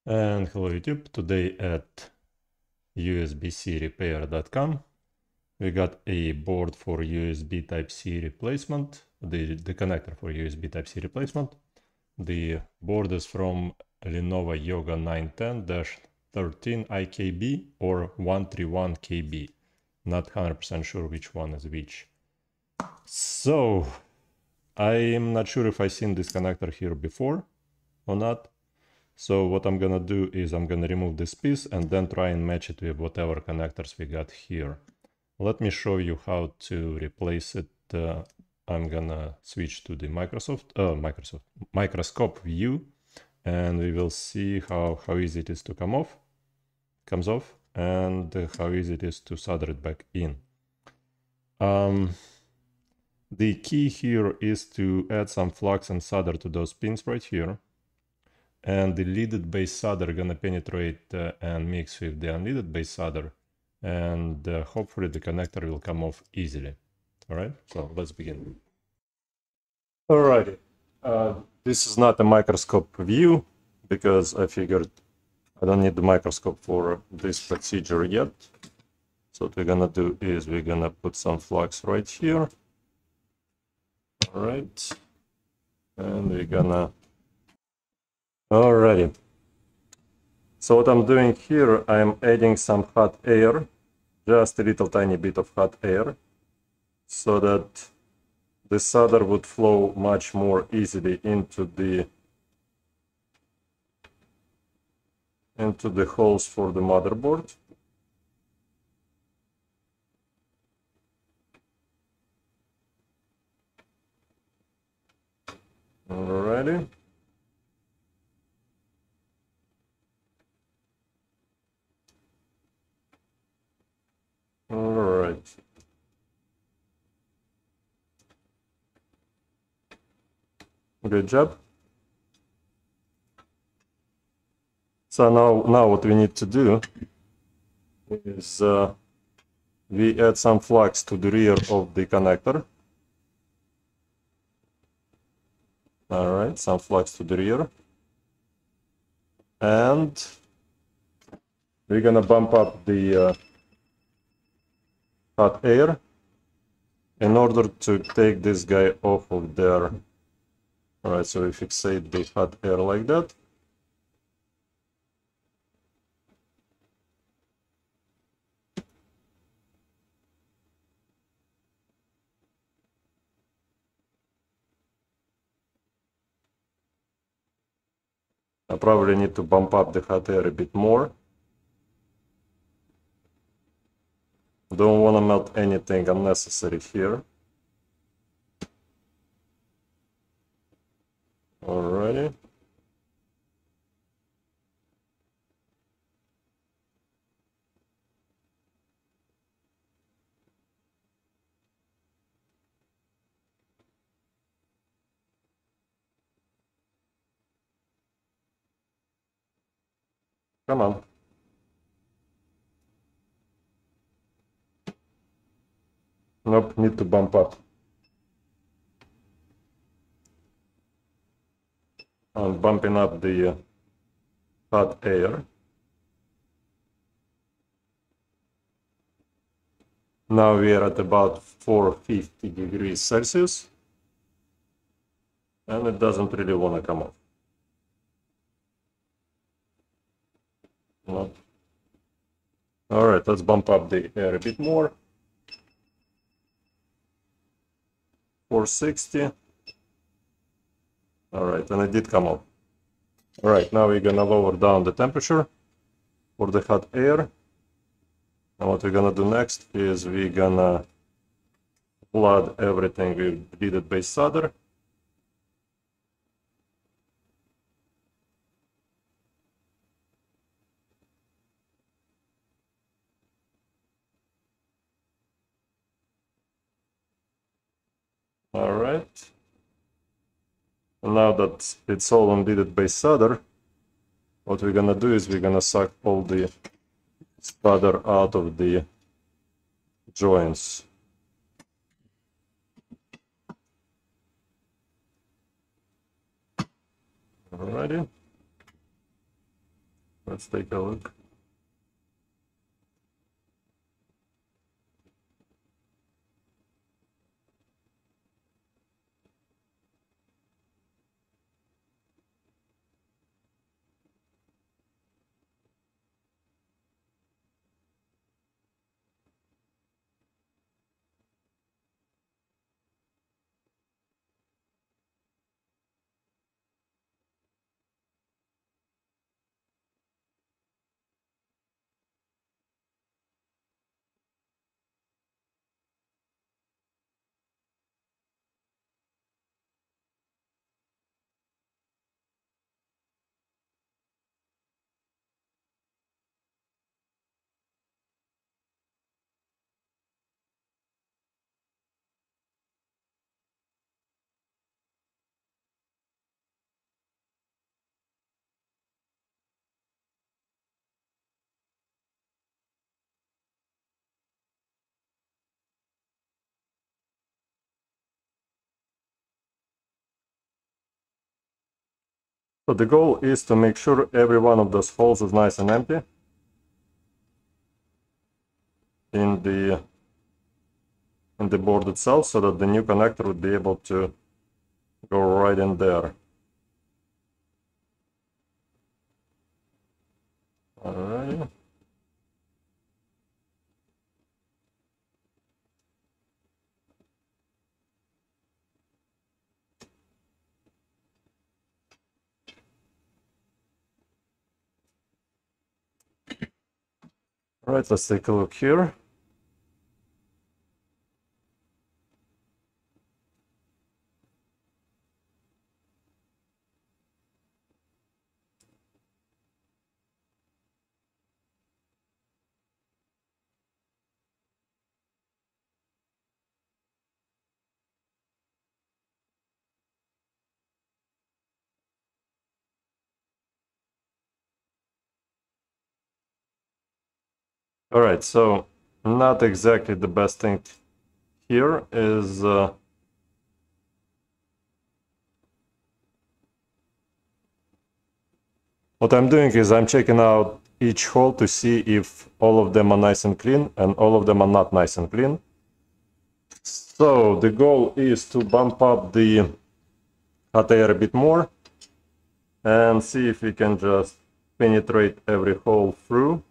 And hello YouTube, today at usbcrepair.com we got a board for USB Type-C replacement, the connector for USB Type-C replacement. The board is from Lenovo Yoga 910-13 IKB or 131KB. Not 100% sure which one is which. So, I'm not sure if I've seen this connector here before or not. So what I'm gonna do is I'm gonna remove this piece and then try and match it with whatever connectors we got here. Let me show you how to replace it. I'm gonna switch to the microscope view, and we will see how easy it is to comes off, and how easy it is to solder it back in. The key here is to add some flux and solder to those pins right here. And the leaded base solder gonna penetrate and mix with the unleaded base solder, and hopefully the connector will come off easily. All right, so let's begin. Alrighty, this is not a microscope view because I figured I don't need the microscope for this procedure yet. So what we're gonna do is we're gonna put some flux right here. All right, and we're gonna Alrighty. So what I'm doing here, I'm adding some hot air, just a little tiny bit of hot air, so that the solder would flow much more easily into the holes for the motherboard. Alrighty. Alright. Good job. So now what we need to do is we add some flux to the rear of the connector. Alright, some flux to the rear. And we're gonna bump up the hot air in order to take this guy off of there. Alright, so we fixate the hot air like that. I probably need to bump up the hot air a bit more. Don't want to melt anything unnecessary here. Alrighty. Come on. Nope, need to bump up. I'm bumping up the hot air. Now we are at about 450 degrees Celsius. And it doesn't really want to come off. No. Alright, let's bump up the air a bit more. 460. Alright, and it did come off. Alright, now we're gonna lower down the temperature for the hot air. And what we're gonna do next is we're gonna flood everything with leaded base solder. Alright. And now that it's all on leaded base solder, what we're gonna do is we're gonna suck all the solder out of the joints. Alrighty. Let's take a look. So the goal is to make sure every one of those holes is nice and empty in the board itself, so that the new connector would be able to go right in there. Alrighty. Alright, let's take a look here. Alright, so not exactly the best thing here is what I'm doing is I'm checking out each hole to see if all of them are nice and clean and all of them are not nice and clean. So the goal is to bump up the hot air a bit more and see if we can just penetrate every hole through.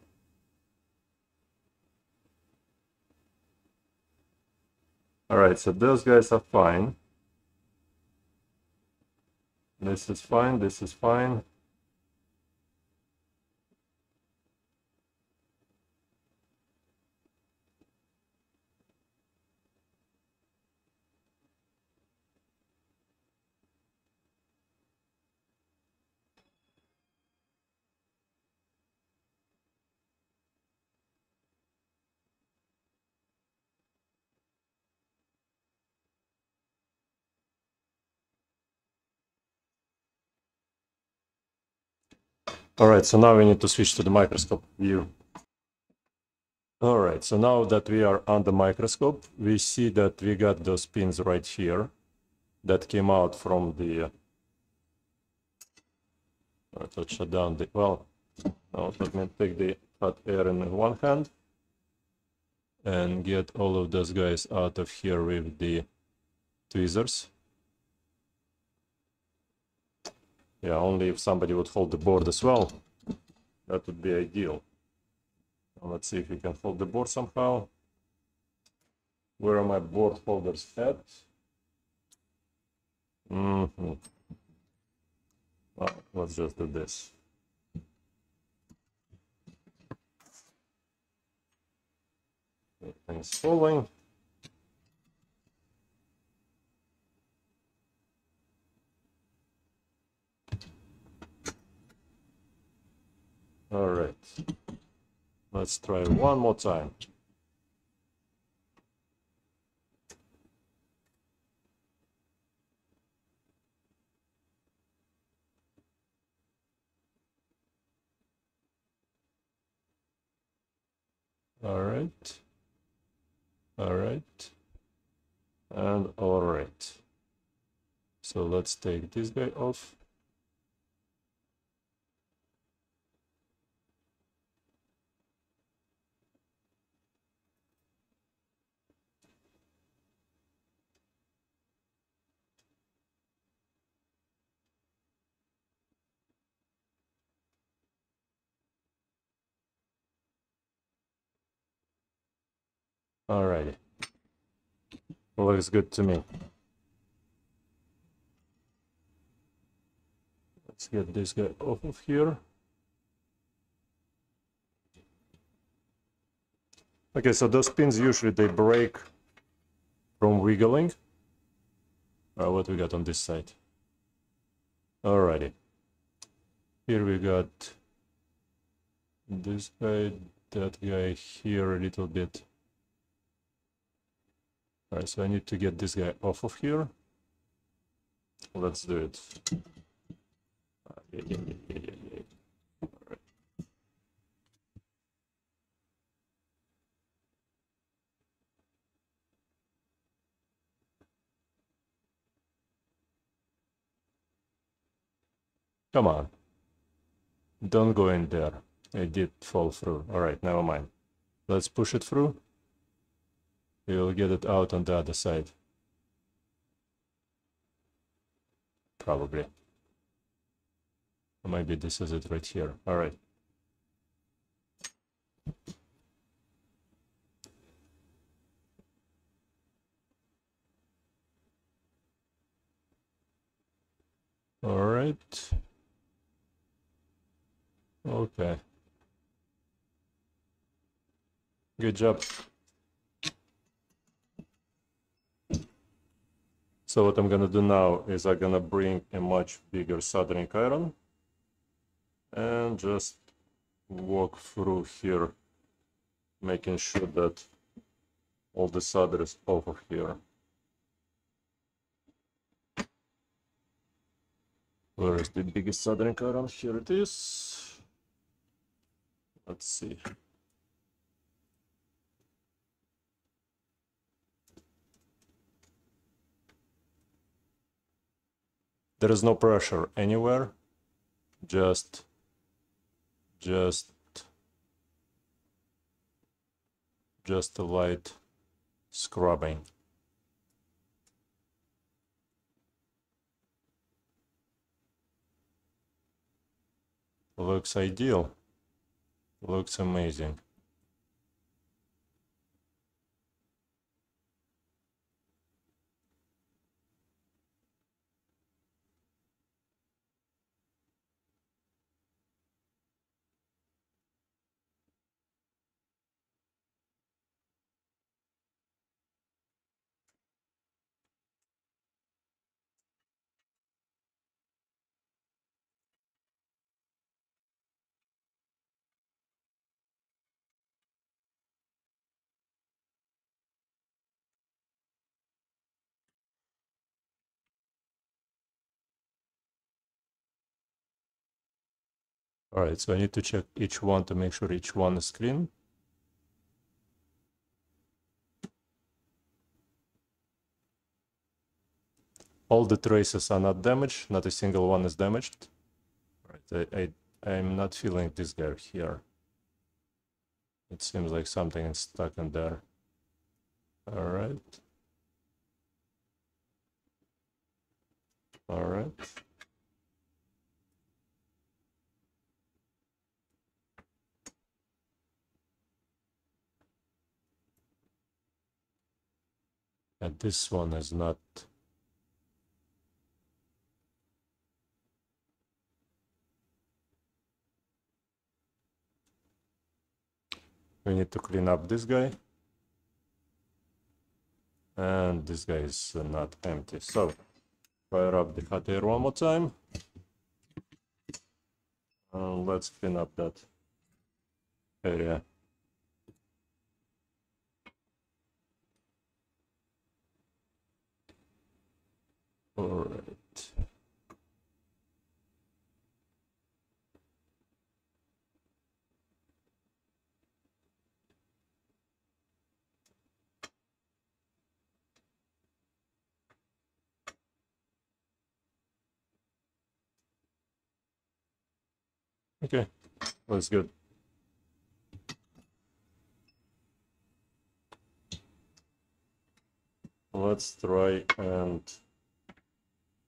Alright, so those guys are fine. This is fine, this is fine. Alright, so now we need to switch to the microscope view. Alright, so now that we are on the microscope, we see that we got those pins right here that came out from the... Alright, let's shut down the... Well, now let me take the hot air in one hand and get all of those guys out of here with the tweezers. Yeah, only if somebody would hold the board as well, that would be ideal. Now let's see if we can hold the board somehow. Where are my board holders at? Well, let's just do this. Everything's falling. All right, let's try one more time. All right, and all right. So let's take this guy off. Alrighty. Looks good to me. Let's get this guy off of here. Okay, so those pins usually they break from wiggling. What we got on this side? Alrighty. Here we got this guy, that guy here a little bit. Alright, so I need to get this guy off of here. Let's do it. Yeah. Alright. Come on. Don't go in there. It did fall through. Alright, never mind. Let's push it through. We'll get it out on the other side. Probably. Or maybe this is it right here. Alright. Alright. Okay. Good job. So what I'm gonna do now is I'm gonna bring a much bigger soldering iron and just walk through here, making sure that all the solder is off of here. Where is the biggest soldering iron? Here it is. Let's see. There is no pressure anywhere, just a light scrubbing. Looks ideal. Looks amazing. All right, so I need to check each one to make sure each one is clean. All the traces are not damaged, not a single one is damaged. All right, I'm not feeling this guy here. It seems like something is stuck in there. All right. All right. And this one is not. We need to clean up this guy. And this guy is not empty. So fire up the hot air one more time. And let's clean up that area. All right. Okay, that's good. Let's try and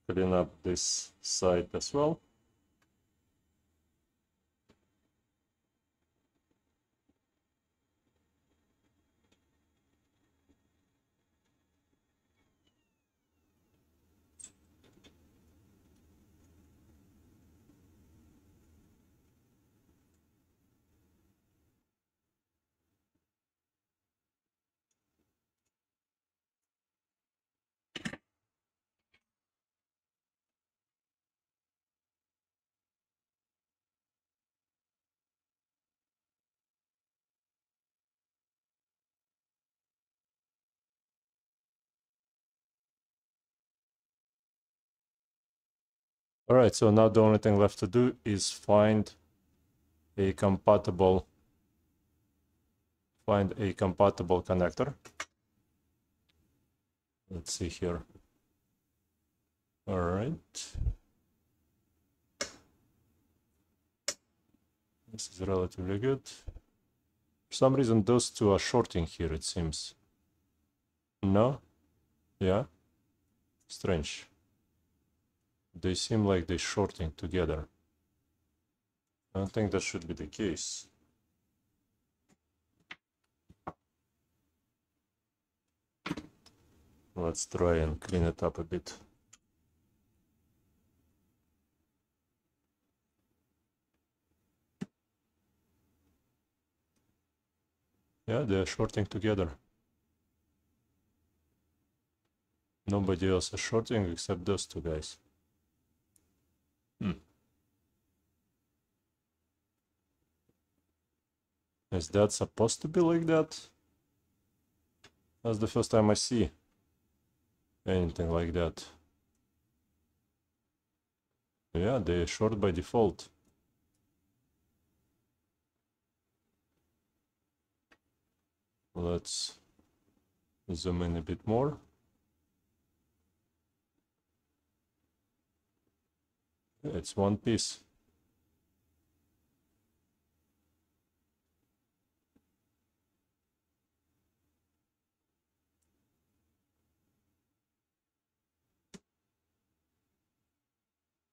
clean up this side as well. All right, so now the only thing left to do is find a compatible connector. Let's see here. All right. This is relatively good. For some reason, those two are shorting here, it seems. No? Yeah? Strange. They seem like they're shorting together. I don't think that should be the case. Let's try and clean it up a bit. Yeah, they're shorting together. Nobody else is shorting except those two guys. Is that supposed to be like that? That's the first time I see anything like that. Yeah, they're short by default. Let's zoom in a bit more. It's one piece.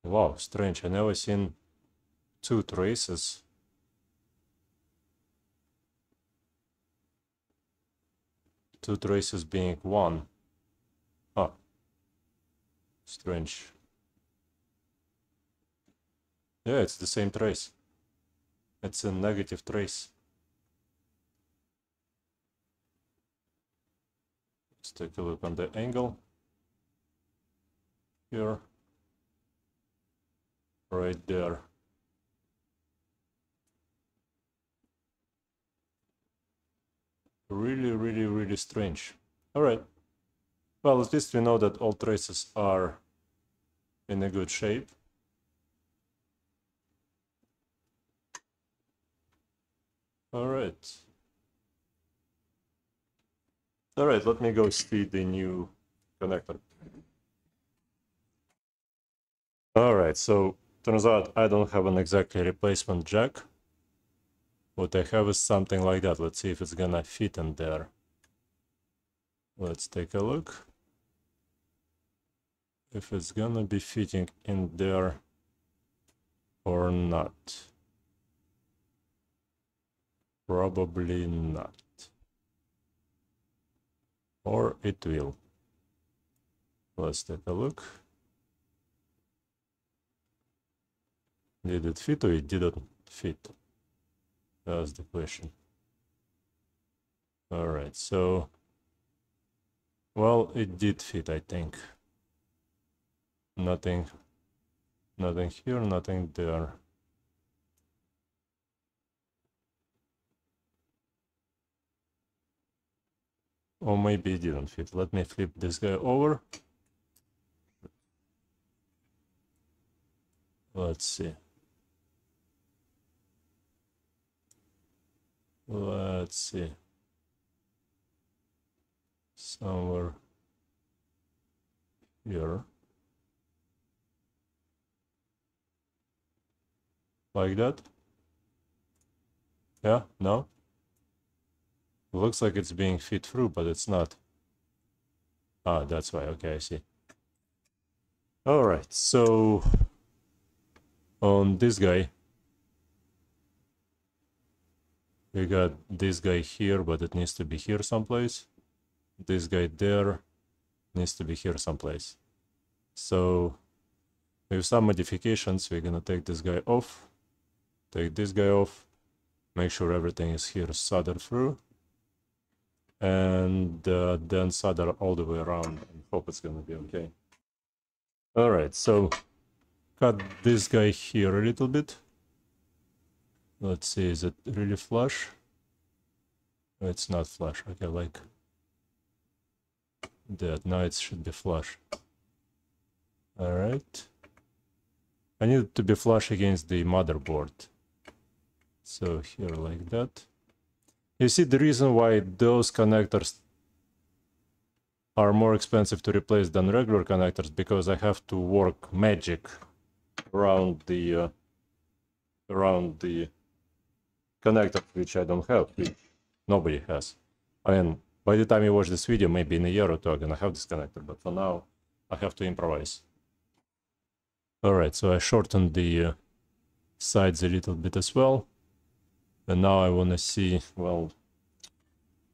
Wow, strange. I never seen two traces. Two traces being one. Oh, strange. Yeah, it's the same trace. It's a negative trace. Let's take a look on the angle. Here. Right there. Really strange. All right. Well, at least we know that all traces are in a good shape. All right. All right, let me go see the new connector. All right, so turns out I don't have an exactly replacement jack. What I have is something like that. Let's see if it's gonna fit in there. Let's take a look. If it's gonna be fitting in there or not. Probably not. Or it will. Let's take a look. Did it fit or it didn't fit? That's the question. All right, so, well, it did fit, I think. Nothing here, nothing there. Or maybe it didn't fit. Let me flip this guy over. Let's see. Let's see. Somewhere here. Like that? Yeah? No? Looks like it's being fit through, but it's not. Ah, that's why. Okay, I see. All right, so on this guy, we got this guy here, but it needs to be here someplace. This guy there needs to be here someplace. So with some modifications, we're gonna take this guy off, take this guy off, make sure everything is here soldered through, and then solder all the way around and hope it's gonna be okay. All right, so cut this guy here a little bit. Let's see, is it really flush? It's not flush. Okay, like that. Now it should be flush. All right. I need it to be flush against the motherboard. So here like that. You see the reason why those connectors are more expensive to replace than regular connectors, because I have to work magic around the connector, which I don't have, which nobody has. I mean, by the time you watch this video, maybe in a year or two, I'm gonna have this connector, but for now, I have to improvise. Alright, so I shortened the sides a little bit as well. And now I wanna see, well,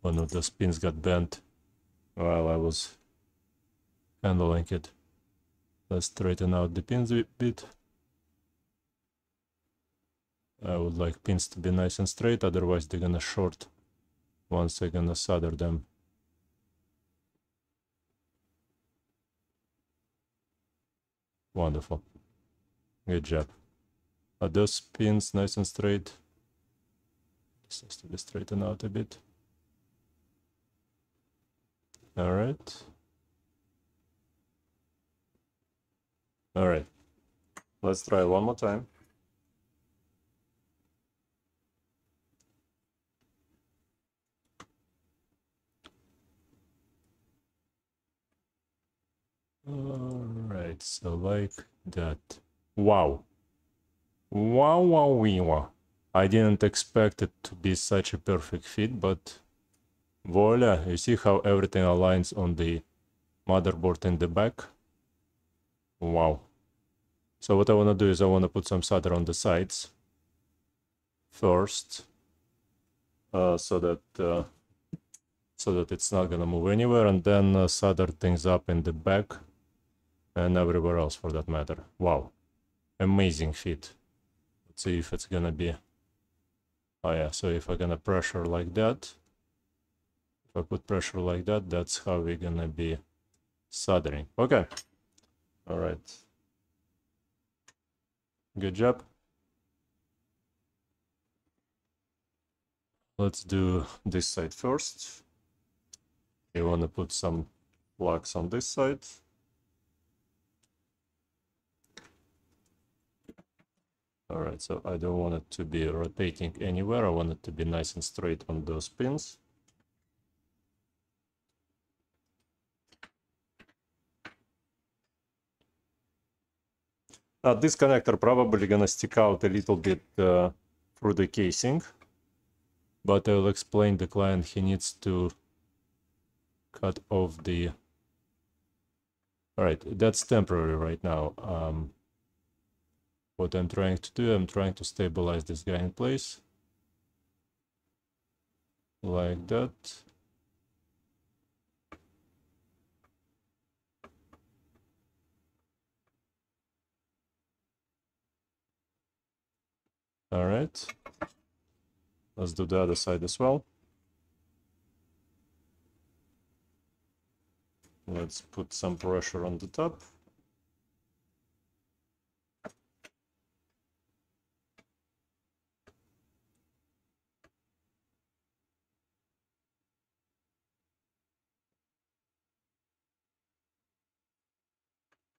one of the pins got bent while I was handling it. Let's straighten out the pins a bit. I would like pins to be nice and straight, otherwise they're gonna short once I'm gonna solder them. Wonderful. Good job. Are those pins nice and straight? This has to be straightened out a bit. Alright. Alright. Let's try one more time. Alright, so like that. Wow. Wow, wow, wow. I didn't expect it to be such a perfect fit, but voila, you see how everything aligns on the motherboard in the back? Wow. So what I want to do is I want to put some solder on the sides first, so that it's not gonna move anywhere, and then solder things up in the back and everywhere else for that matter. Wow, amazing fit. Let's see if it's gonna be. Oh yeah, so if I'm gonna pressure like that, if I put pressure like that, that's how we're gonna be soldering. Okay. All right. Good job. Let's do this side first. You want to put some plugs on this side. All right, so I don't want it to be rotating anywhere. I want it to be nice and straight on those pins. Now this connector probably gonna stick out a little bit through the casing, but I'll explain the client he needs to cut off the. All right, that's temporary right now. What I'm trying to do, I'm trying to stabilize this guy in place. Like that. All right. Let's do the other side as well. Let's put some pressure on the top.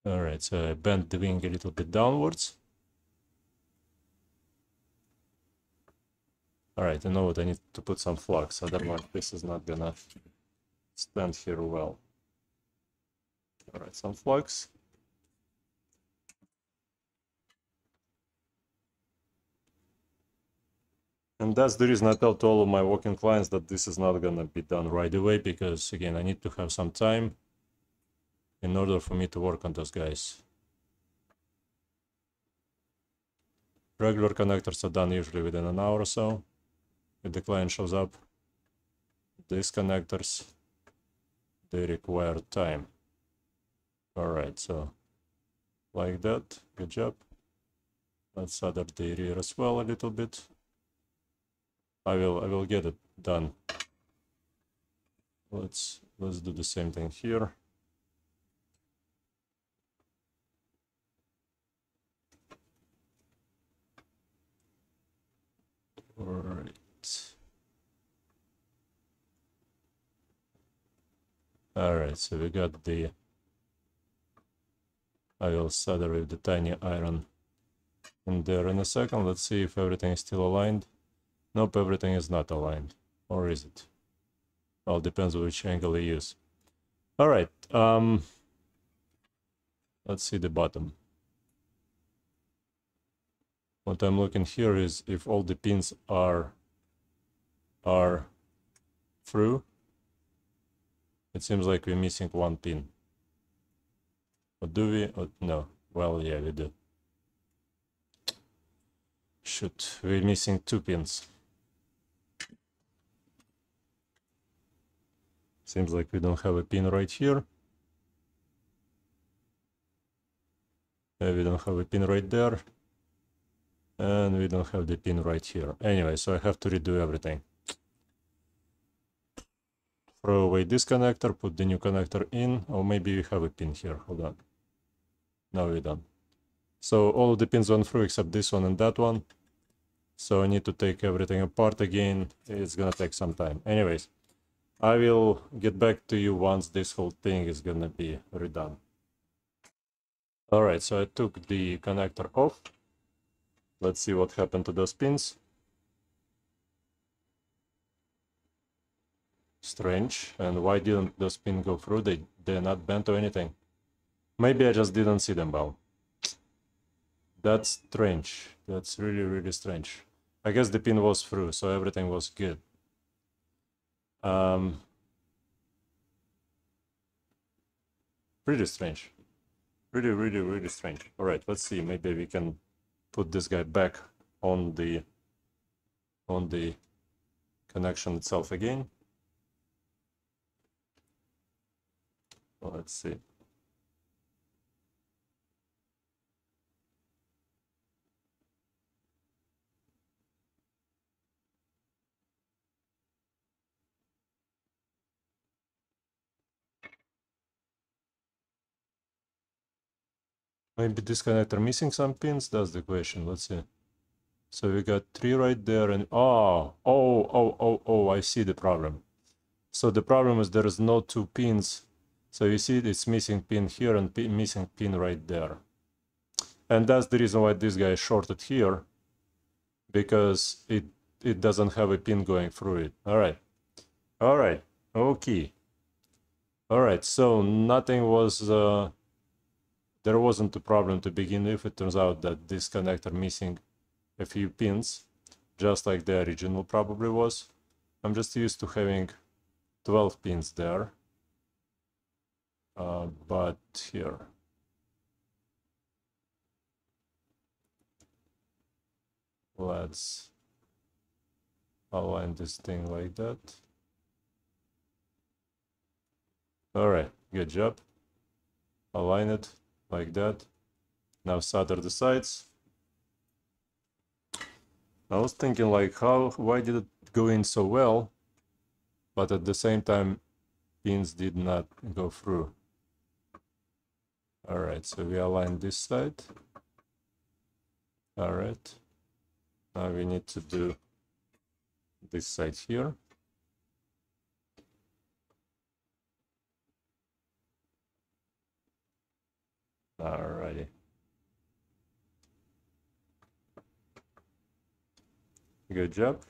All right, so I bent the wing a little bit downwards. All right, I know what I need to put some flux, otherwise this is not gonna stand here well. All right, some flux. And that's the reason I tell to all of my working clients that this is not gonna be done right away, because again, I need to have some time in order for me to work on those guys. Regular connectors are done usually within an hour or so, if the client shows up. These connectors, they require time. All right, so like that, good job. Let's solder the rear as well a little bit. I will get it done. Let's do the same thing here. All right. All right, so we got the. I will solder with the tiny iron in there in a second. Let's see if everything is still aligned. Nope, everything is not aligned. Or is it? Well, depends on which angle you use. All right. Let's see the bottom. What I'm looking here is if all the pins are through. It seems like we're missing one pin. Or do we? Or, no. Well, yeah, we do. Shoot, we're missing two pins. Seems like we don't have a pin right here. We don't have a pin right there. And we don't have the pin right here. Anyway, so I have to redo everything. Throw away this connector, put the new connector in. Or maybe we have a pin here. Hold on. No, we don't. So all of the pins went through except this one and that one. So I need to take everything apart again. It's gonna take some time. Anyways, I will get back to you once this whole thing is gonna be redone. All right, so I took the connector off. Let's see what happened to those pins. Strange. And why didn't those pins go through? They're not bent or anything. Maybe I just didn't see them well. That's strange. That's really, really strange. I guess the pin was through, so everything was good. Pretty strange. Really, really, really strange. All right, let's see. Maybe we can put this guy back on the connection itself again. Well, let's see. Maybe this connector missing some pins? That's the question. Let's see. So we got 3 right there and I see the problem. So the problem is there is no 2 pins. So you see it's missing pin here and missing pin right there. And that's the reason why this guy is shorted here, because it doesn't have a pin going through it. All right, okay. All right, so nothing was there wasn't a problem to begin with. It turns out that this connector missing a few pins, just like the original probably was. I'm just used to having 12 pins there, but here. Let's align this thing like that. All right, good job. Align it like that. Now solder the sides. I was thinking like why did it go in so well, but at the same time pins did not go through. All right, so we align this side. All right, now we need to do this side here. Alrighty. Good job.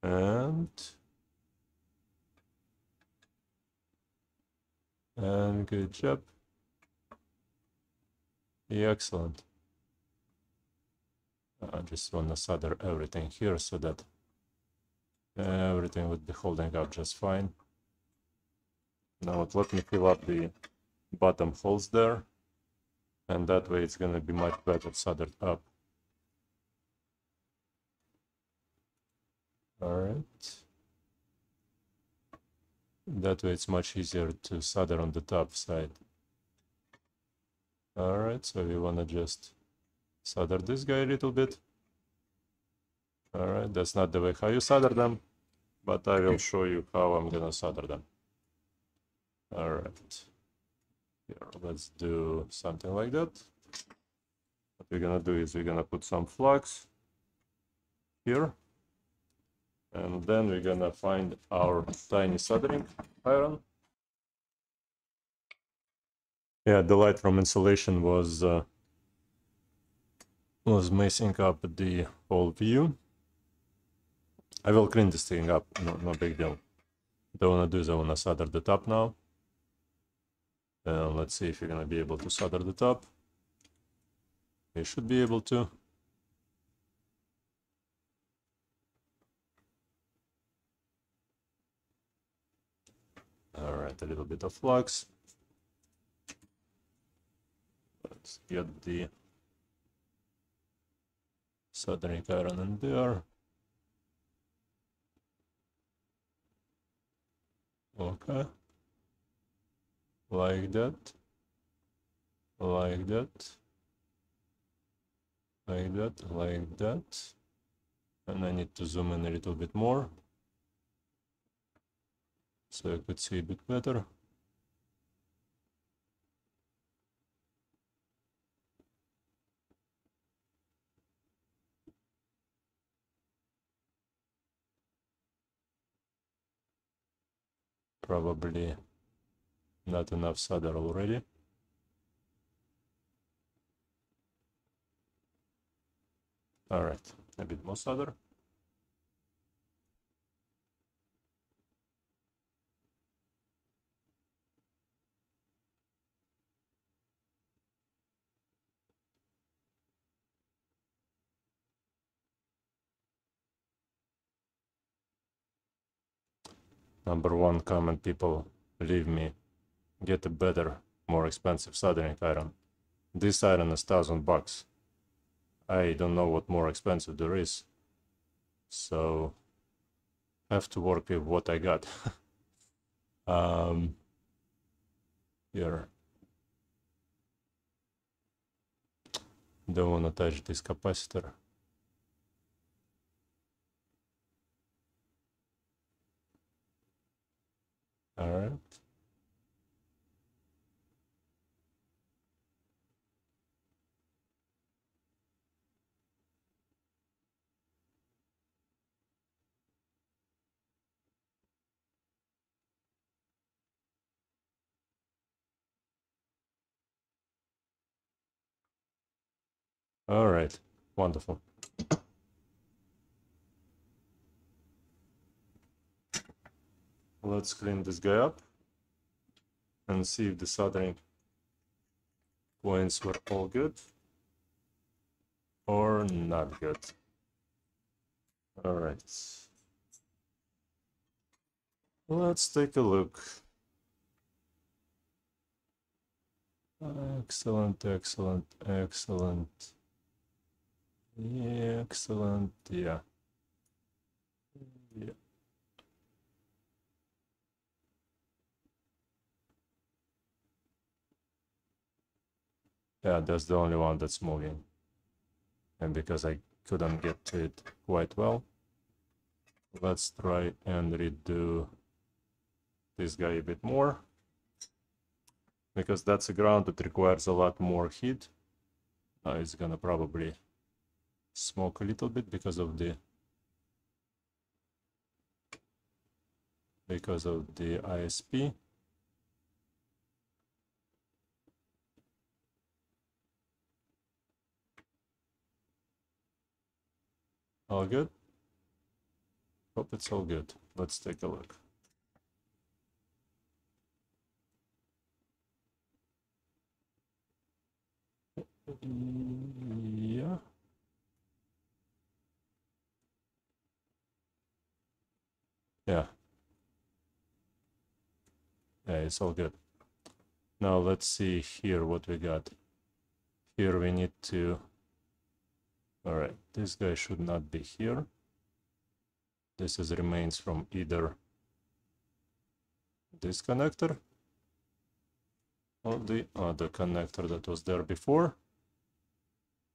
And good job. Yeah, excellent. I just want to solder everything here so that everything would be holding up just fine. Now let me fill up the bottom holes there, and that way it's going to be much better soldered up. All right. That way it's much easier to solder on the top side. All right, so we want to just solder this guy a little bit. All right, that's not the way how you solder them, but I will show you how I'm gonna solder them. All right, here, let's do something like that. What we're gonna do is we're gonna put some flux here, and then we're gonna find our tiny soldering iron. Yeah, the light from insulation was was messing up the whole view. I will clean this thing up, no big deal. Don't wanna do is I wanna solder the top now. Let's see if you're gonna be able to solder the top. You should be able to. Alright, a little bit of flux. Let's get the soldering iron in there. Okay. Like that. Like that. Like that. Like that. And I need to zoom in a little bit more, so I could see a bit better. Probably not enough solder already. All right, a bit more solder. Number one comment people leave me: get a better, more expensive soldering iron. This iron is $1,000. I don't know what more expensive there is, so have to work with what I got. Here, don't want to touch this capacitor. All right. All right, wonderful. Let's clean this guy up and see if the soldering points were all good or not good. All right, let's take a look. Excellent, excellent, excellent. Yeah, excellent, yeah. Yeah. Yeah, that's the only one that's moving. And because I couldn't get to it quite well, let's try and redo this guy a bit more. Because that's a ground that requires a lot more heat. It's gonna probably smoke a little bit because of the ISP. All good? Hope it's all good. Let's take a look. Yeah. Yeah. Yeah, it's all good. Now let's see here what we got. Here we need to... All right, this guy should not be here. This is remains from either this connector or the other connector that was there before.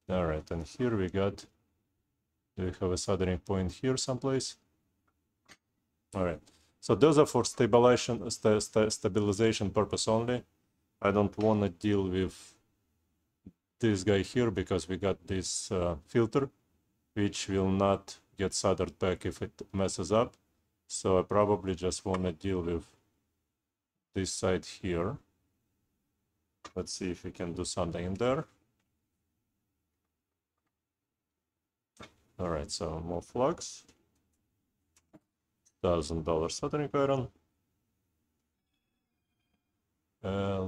All right, and here we got... Do we have a soldering point here someplace? All right, so those are for stabilization purpose only. I don't want to deal with this guy here because we got this filter, which will not get soldered back if it messes up. So I probably just want to deal with this side here. Let's see if we can do something in there. All right, so more flux. $1,000 soldering iron.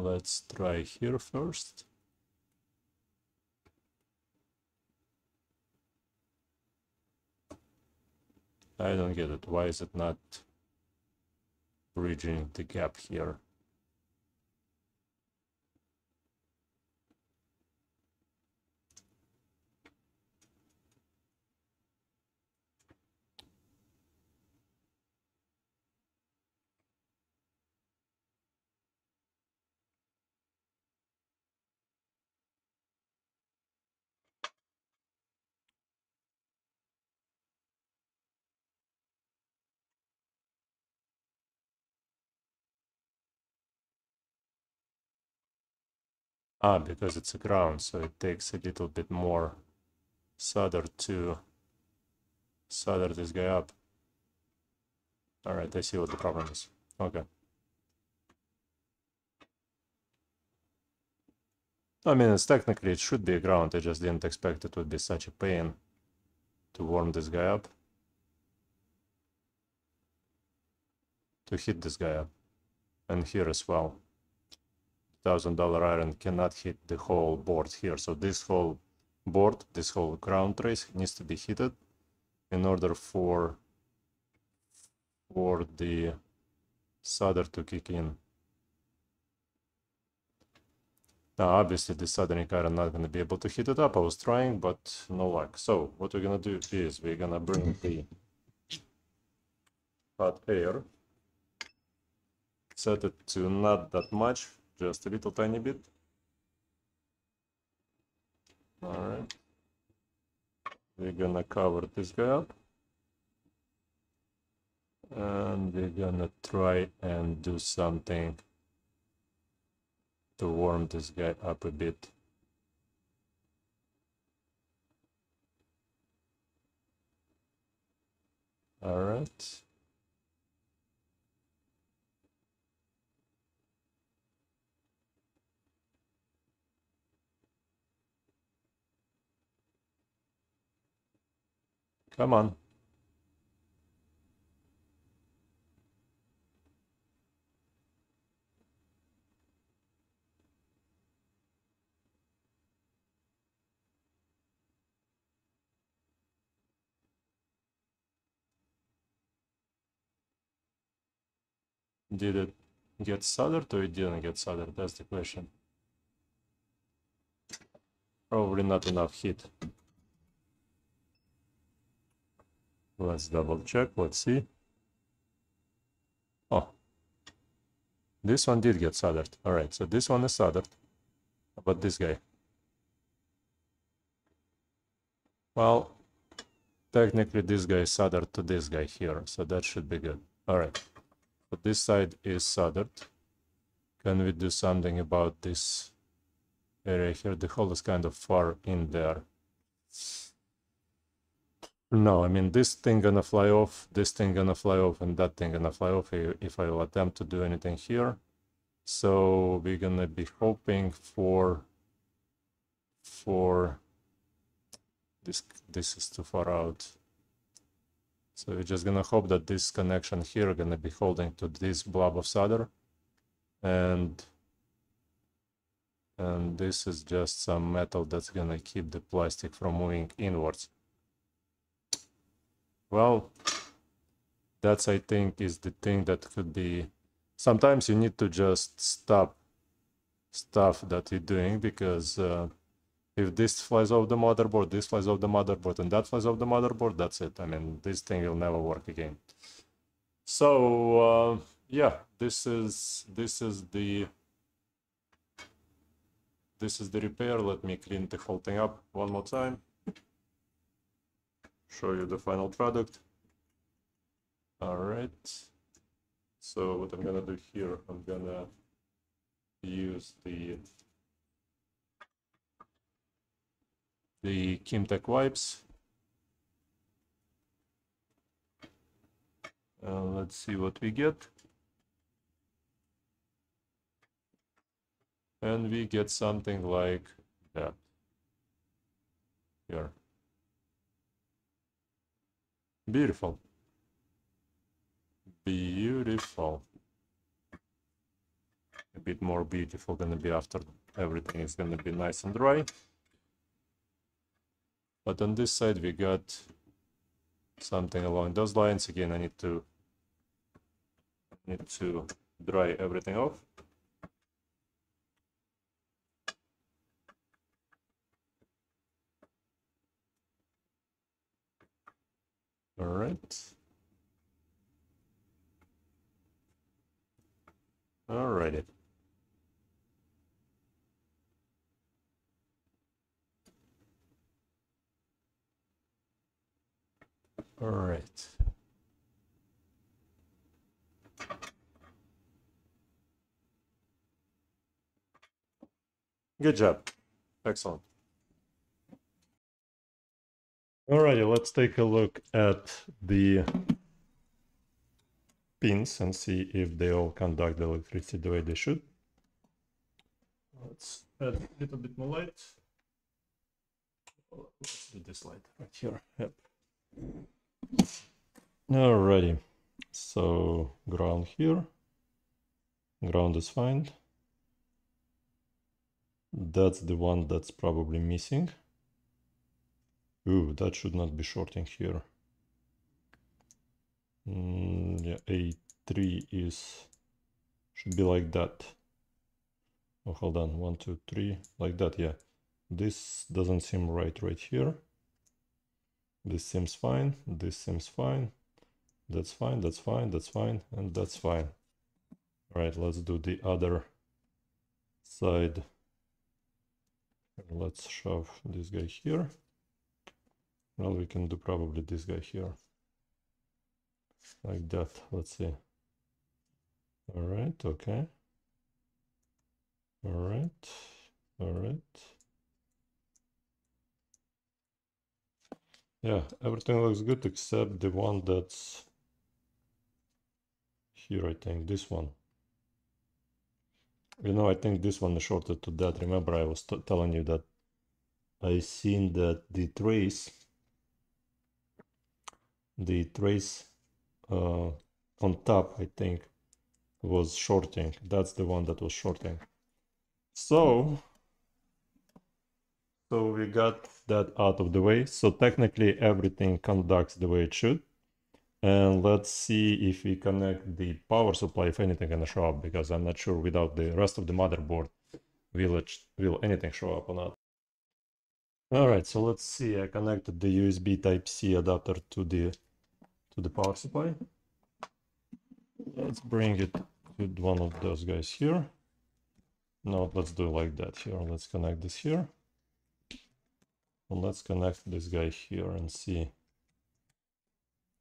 Let's try here first. I don't get it. Why is it not bridging the gap here? Ah, because it's a ground, so it takes a little bit more solder to solder this guy up. All right, I see what the problem is. Okay. I mean, it's technically it should be a ground. I just didn't expect it would be such a pain to warm this guy up. To hit this guy up. And here as well. $1,000 iron cannot hit the whole board here. So this whole board, this whole ground trace needs to be heated in order for the solder to kick in. Now, obviously, the soldering iron not going to be able to heat it up. I was trying, but no luck. So what we're going to do is we're going to bring the hot air, set it to not that much, just a little tiny bit. All right. We're going to cover this guy up. And we're going to try and do something to warm this guy up a bit. All right. Come on. Did it get soldered or it didn't get soldered? That's the question. Probably not enough heat. Let's double check. Let's see. Oh, this one did get soldered. All right, so this one is soldered. How about this guy? Well, technically this guy is soldered to this guy here, so that should be good. All right, but this side is soldered. Can we do something about this area here? The hole is kind of far in there. No, I mean, this thing gonna fly off, this thing gonna fly off, and that thing gonna fly off if I will attempt to do anything here. So we're gonna be hoping for this is too far out. So we're just gonna hope that this connection here gonna be holding to this blob of solder, and this is just some metal that's gonna keep the plastic from moving inwards. Well, that's, I think, is the thing that could be. Sometimes you need to just stop stuff that you're doing, because if this flies off the motherboard, this flies off the motherboard, and that flies off the motherboard, that's it. I mean, this thing will never work again. So yeah, this is the repair. Let me clean the whole thing up one more time. Show you the final product. All right. So what I'm gonna do here, I'm gonna use the Kimtech wipes. Let's see what we get. And we get something like that here. Beautiful. Beautiful. A bit more beautiful gonna be after everything is gonna be nice and dry. But on this side we got something along those lines. Again, I need to dry everything off. All right. Alrighty. All right. Good job. Excellent. Alrighty, let's take a look at the pins and see if they all conduct the electricity the way they should. Let's add a little bit more light. Let's do this light right here. Yep. Alrighty. So ground here. Ground is fine. That's the one that's probably missing. Ooh, that should not be shorting here. Yeah, A3 should be like that. Oh, hold on, 1, 2, 3, like that, yeah. This doesn't seem right here. This seems fine, this seems fine. That's fine, that's fine, that's fine, and that's fine. All right, let's do the other side. Let's shove this guy here. Well, we can do probably this guy here. Like that, let's see. All right, okay. All right, all right. Yeah, everything looks good except the one that's here, I think, this one. You know, I think this one is shorted to that. Remember, I was telling you that I seen that the trace on top, I think, was shorting. That's the one that was shorting. So we got that out of the way. So technically everything conducts the way it should. And let's see if we connect the power supply, if anything gonna show up, because I'm not sure without the rest of the motherboard will anything show up or not. All right, so let's see. I connected the USB Type-C adapter to the power supply. Let's bring it to one of those guys here. No, let's do like that here. Let's connect this here. And let's connect this guy here and see.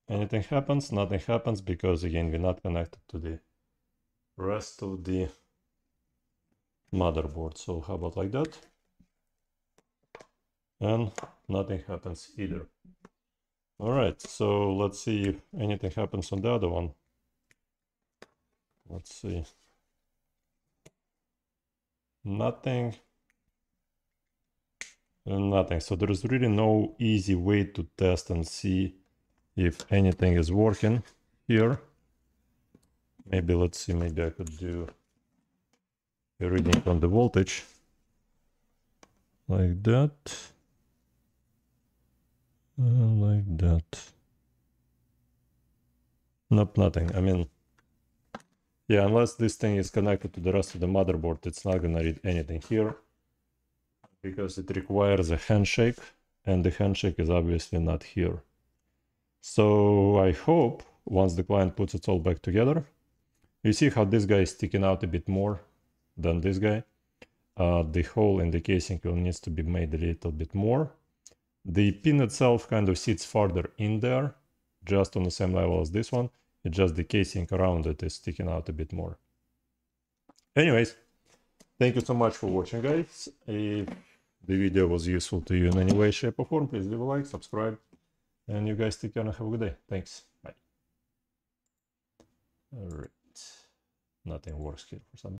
Anything happens? Nothing happens because, again, we're not connected to the rest of the motherboard. So how about like that? And nothing happens either. All right, so let's see if anything happens on the other one. Let's see. Nothing. And nothing. So there is really no easy way to test and see if anything is working here. Maybe, let's see, maybe I could do a reading on the voltage like that. Like that. Nope, nothing. I mean, yeah, unless this thing is connected to the rest of the motherboard, it's not gonna read anything here because it requires a handshake, and the handshake is obviously not here. So I hope once the client puts it all back together, you see how this guy is sticking out a bit more than this guy. The hole in the casing will needs to be made a little bit more. The pin itself kind of sits farther in there, just on the same level as this one. It's just the casing around it is sticking out a bit more. Anyways, thank you so much for watching, guys. If the video was useful to you in any way, shape, or form, please leave a like, subscribe, and you guys take care and have a good day. Thanks. Bye. All right. Nothing works here for some